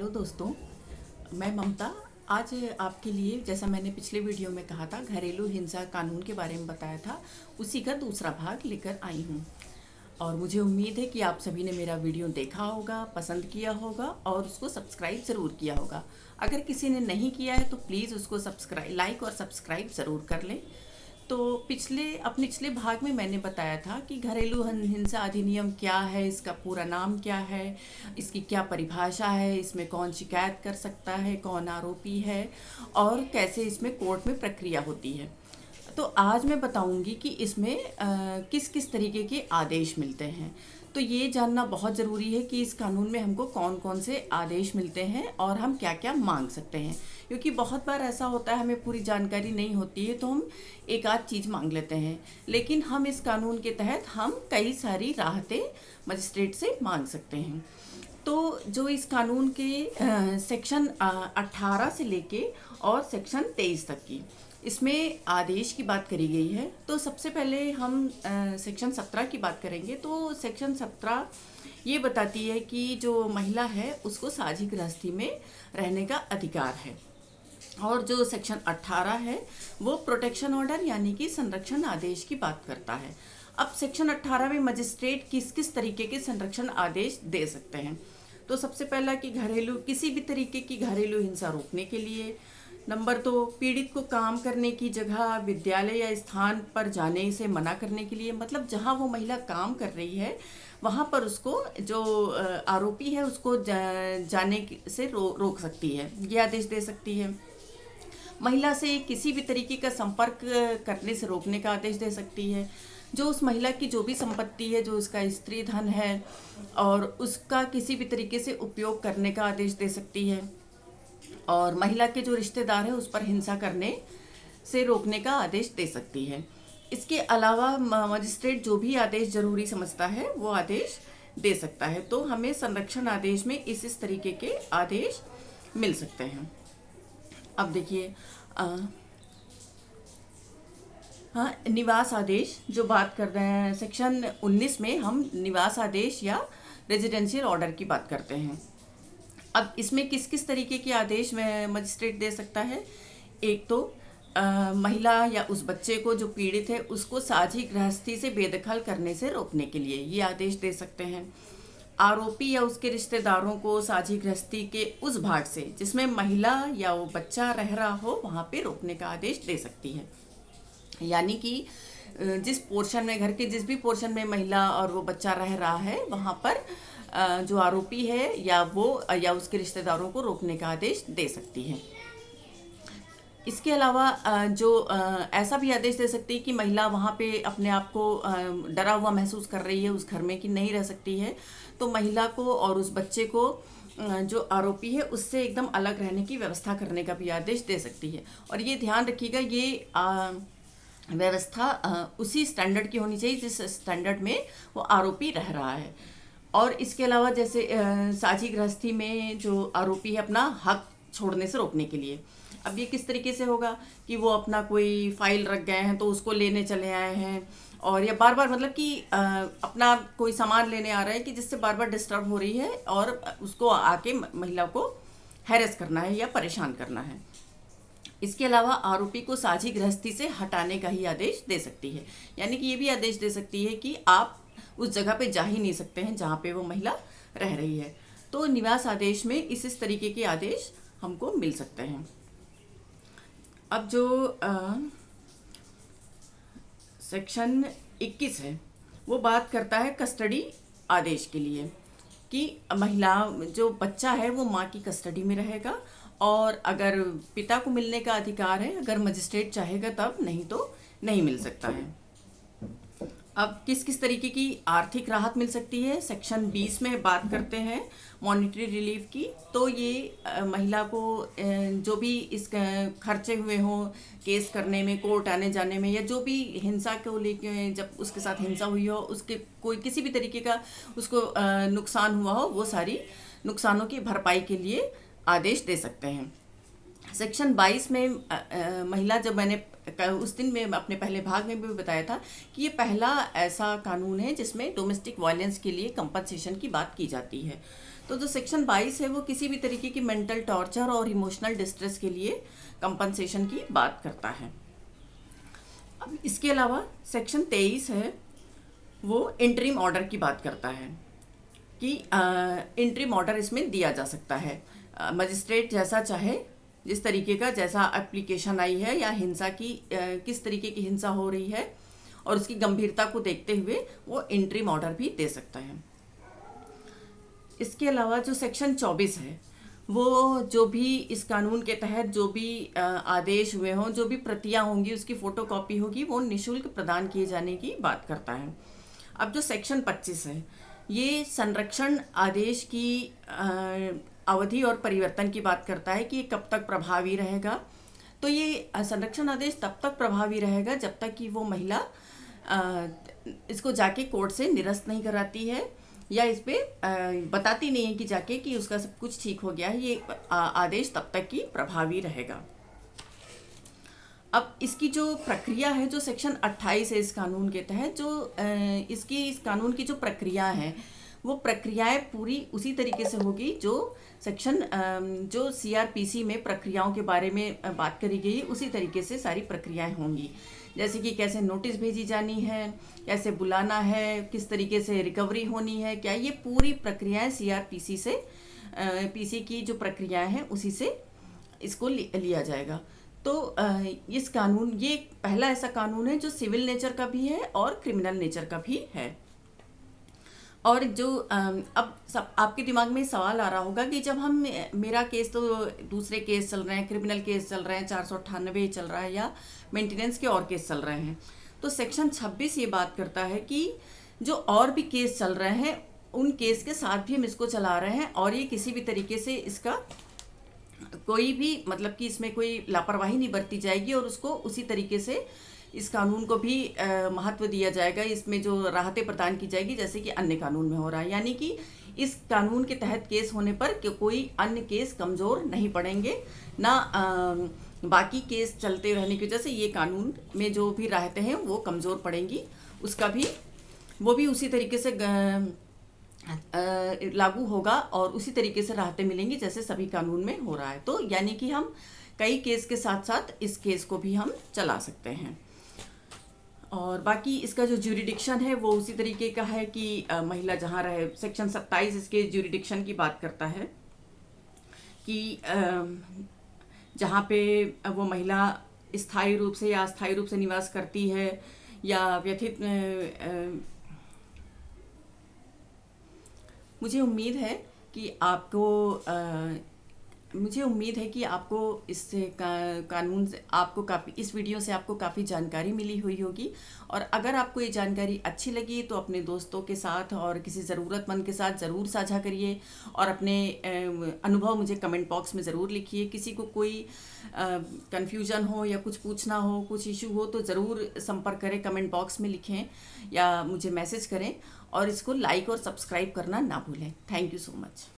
Hello दोस्तों, मैं ममता। आज आपके लिए, जैसा मैंने पिछले वीडियो में कहा था, घरेलू हिंसा कानून के बारे में बताया था, उसी का दूसरा भाग लेकर आई हूँ। और मुझे उम्मीद है कि आप सभी ने मेरा वीडियो देखा होगा, पसंद किया होगा और उसको सब्सक्राइब ज़रूर किया होगा। अगर किसी ने नहीं किया है तो प्लीज़ उसको लाइक और सब्सक्राइब ज़रूर कर लें। तो पिछले भाग में मैंने बताया था कि घरेलू हिंसा अधिनियम क्या है, इसका पूरा नाम क्या है, इसकी क्या परिभाषा है, इसमें कौन शिकायत कर सकता है, कौन आरोपी है और कैसे इसमें कोर्ट में प्रक्रिया होती है। तो आज मैं बताऊंगी कि इसमें किस किस तरीके के आदेश मिलते हैं। तो ये जानना बहुत ज़रूरी है कि इस कानून में हमको कौन कौन से आदेश मिलते हैं और हम क्या क्या मांग सकते हैं, क्योंकि बहुत बार ऐसा होता है हमें पूरी जानकारी नहीं होती है तो हम एक आध चीज़ मांग लेते हैं, लेकिन हम इस कानून के तहत हम कई सारी राहतें मजिस्ट्रेट से मांग सकते हैं। तो जो इस कानून के सेक्शन 18 से लेके और सेक्शन 23 तक की इसमें आदेश की बात करी गई है। तो सबसे पहले हम सेक्शन 17 की बात करेंगे। तो सेक्शन 17 ये बताती है कि जो महिला है उसको साझी गृहस्थी में रहने का अधिकार है। और जो सेक्शन 18 है वो प्रोटेक्शन ऑर्डर यानी कि संरक्षण आदेश की बात करता है। अब सेक्शन 18 में मजिस्ट्रेट किस किस तरीके के संरक्षण आदेश दे सकते हैं। तो सबसे पहला कि किसी भी तरीके की घरेलू हिंसा रोकने के लिए। नंबर 2, पीड़ित को काम करने की जगह, विद्यालय या स्थान पर जाने से मना करने के लिए, मतलब जहां वो महिला काम कर रही है वहां पर उसको जो आरोपी है उसको जाने से रोक सकती है, ये आदेश दे सकती है। महिला से किसी भी तरीके का संपर्क करने से रोकने का आदेश दे सकती है। जो उस महिला की जो भी संपत्ति है, जो उसका स्त्री धन है, और उसका किसी भी तरीके से उपयोग करने का आदेश दे सकती है। और महिला के जो रिश्तेदार है उस पर हिंसा करने से रोकने का आदेश दे सकती है। इसके अलावा मजिस्ट्रेट जो भी आदेश जरूरी समझता है वो आदेश दे सकता है। तो हमें संरक्षण आदेश में इस तरीके के आदेश मिल सकते हैं। अब देखिए, हाँ, निवास आदेश जो बात कर रहे हैं, सेक्शन 19 में हम निवास आदेश या रेजिडेंशियल ऑर्डर की बात करते हैं। अब इसमें किस किस तरीके के आदेश में मजिस्ट्रेट दे सकता है। एक तो महिला या उस बच्चे को जो पीड़ित है उसको साझी गृहस्थी से बेदखल करने से रोकने के लिए ये आदेश दे सकते हैं। आरोपी या उसके रिश्तेदारों को साझी गृहस्थी के उस भाग से जिसमें महिला या वो बच्चा रह रहा हो वहाँ पे रोकने का आदेश दे सकती है। यानी कि जिस पोर्शन में, घर के जिस भी पोर्शन में महिला और वो बच्चा रह रहा है वहाँ पर जो आरोपी है या वो या उसके रिश्तेदारों को रोकने का आदेश दे सकती है। इसके अलावा ऐसा भी आदेश दे सकती है कि महिला वहाँ पे अपने आप को डरा हुआ महसूस कर रही है उस घर में कि नहीं रह सकती है, तो महिला को और उस बच्चे को जो आरोपी है उससे एकदम अलग रहने की व्यवस्था करने का भी आदेश दे सकती है। और ये ध्यान रखिएगा, ये व्यवस्था उसी स्टैंडर्ड की होनी चाहिए जिस स्टैंडर्ड में वो आरोपी रह रहा है। और इसके अलावा जैसे साझी गृहस्थी में जो आरोपी है अपना हक छोड़ने से रोकने के लिए, अब ये किस तरीके से होगा कि वो अपना कोई फाइल रख गए हैं तो उसको लेने चले आए हैं, और या बार बार मतलब कि अपना कोई सामान लेने आ रहा है कि जिससे बार बार डिस्टर्ब हो रही है और उसको आके महिला को हैरेस करना है या परेशान करना है। इसके अलावा आरोपी को साझी गृहस्थी से हटाने का ही आदेश दे सकती है। यानी कि ये भी आदेश दे सकती है कि आप उस जगह पे जा ही नहीं सकते हैं जहाँ पे वो महिला रह रही है। तो निवास आदेश में इस तरीके के आदेश हमको मिल सकते हैं। अब जो सेक्शन 21 है वो बात करता है कस्टडी आदेश के लिए, कि महिला जो बच्चा है वो माँ की कस्टडी में रहेगा, और अगर पिता को मिलने का अधिकार है, अगर मजिस्ट्रेट चाहेगा तब, नहीं तो नहीं मिल सकता है। अब किस किस तरीके की आर्थिक राहत मिल सकती है, सेक्शन 20 में बात करते हैं मॉनिटरी रिलीफ की। तो ये महिला को जो भी इस खर्चे हुए हों केस करने में, कोर्ट आने जाने में, या जो भी हिंसा को लेके जब उसके साथ हिंसा हुई हो, उसके कोई किसी भी तरीके का उसको नुकसान हुआ हो, वो सारी नुकसानों की भरपाई के लिए आदेश दे सकते हैं। सेक्शन 22 में महिला, जब मैंने उस दिन में अपने पहले भाग में भी बताया था कि ये पहला ऐसा कानून है जिसमें डोमेस्टिक वायलेंस के लिए कंपनसेशन की बात की जाती है। तो जो सेक्शन 22 है वो किसी भी तरीके की मेंटल टॉर्चर और इमोशनल डिस्ट्रेस के लिए कंपनसेशन की बात करता है। अब इसके अलावा सेक्शन 23 है, वो इंटरिम ऑर्डर की बात करता है कि इंटरिम ऑर्डर इसमें दिया जा सकता है। मजिस्ट्रेट जैसा चाहे, जिस तरीके का जैसा एप्लीकेशन आई है या हिंसा की किस तरीके की हिंसा हो रही है और उसकी गंभीरता को देखते हुए वो इंटरिम ऑर्डर भी दे सकता है। इसके अलावा जो सेक्शन 24 है, वो जो भी इस कानून के तहत जो भी आदेश हुए हों, जो भी प्रतियां होंगी, उसकी फ़ोटोकॉपी होगी, वो निःशुल्क प्रदान किए जाने की बात करता है। अब जो सेक्शन 25 है, ये संरक्षण आदेश की अवधि और परिवर्तन की बात करता है कि ये कब तक प्रभावी रहेगा। तो ये संरक्षण आदेश तब तक प्रभावी रहेगा जब तक कि वो महिला इसको जाके कोर्ट से निरस्त नहीं कराती है या इस पर बताती नहीं है कि जाके कि उसका सब कुछ ठीक हो गया है। ये आदेश तब तक की प्रभावी रहेगा। अब इसकी जो प्रक्रिया है, जो सेक्शन 28 है इस कानून के तहत, जो इस कानून की जो प्रक्रिया है, वो प्रक्रियाएं पूरी उसी तरीके से होगी जो सेक्शन जो CRPC में प्रक्रियाओं के बारे में बात करी गई, उसी तरीके से सारी प्रक्रियाएं होंगी। जैसे कि कैसे नोटिस भेजी जानी है, कैसे बुलाना है, किस तरीके से रिकवरी होनी है, क्या ये पूरी प्रक्रियाएं CRPC से PC की जो प्रक्रियाएं हैं उसी से इसको लिया जाएगा। तो इस कानून, ये पहला ऐसा कानून है जो सिविल नेचर का भी है और क्रिमिनल नेचर का भी है। और जो अब सब आपके दिमाग में सवाल आ रहा होगा कि जब हम, मेरा केस तो दूसरे केस चल रहे हैं, क्रिमिनल केस चल रहे हैं, 498 चल रहा है या मेंटेनेंस के और केस चल रहे हैं, तो सेक्शन 26 ये बात करता है कि जो और भी केस चल रहे हैं उन केस के साथ भी हम इसको चला रहे हैं और ये किसी भी तरीके से इसका कोई भी, मतलब कि इसमें कोई लापरवाही नहीं बरती जाएगी और उसको उसी तरीके से इस कानून को भी महत्व दिया जाएगा। इसमें जो राहतें प्रदान की जाएगी जैसे कि अन्य कानून में हो रहा है, यानी कि इस कानून के तहत केस होने पर कोई अन्य केस कमज़ोर नहीं पड़ेंगे, ना बाकी केस चलते रहने की वजह से ये कानून में जो भी राहतें हैं वो कमज़ोर पड़ेंगी, उसका भी वो भी उसी तरीके से लागू होगा और उसी तरीके से राहतें मिलेंगी जैसे सभी कानून में हो रहा है। तो यानी कि हम कई केस के साथ साथ इस केस को भी हम चला सकते हैं। और बाकी इसका जो ज्यूरिडिक्शन है वो उसी तरीके का है कि महिला जहाँ रहे। सेक्शन 27 इसके ज्यूरिडिक्शन की बात करता है कि जहाँ पे वो महिला स्थायी रूप से या अस्थायी रूप से निवास करती है या व्यथित, मुझे उम्मीद है कि आपको इससे कानून से आपको काफ़ी, इस वीडियो से आपको काफ़ी जानकारी मिली हुई होगी। और अगर आपको ये जानकारी अच्छी लगी तो अपने दोस्तों के साथ और किसी ज़रूरतमंद के साथ ज़रूर साझा करिए और अपने अनुभव मुझे कमेंट बॉक्स में ज़रूर लिखिए। किसी को कोई कन्फ्यूजन हो या कुछ पूछना हो, कुछ इशू हो तो ज़रूर संपर्क करें, कमेंट बॉक्स में लिखें या मुझे मैसेज करें और इसको लाइक और सब्सक्राइब करना ना भूलें। Thank you so much.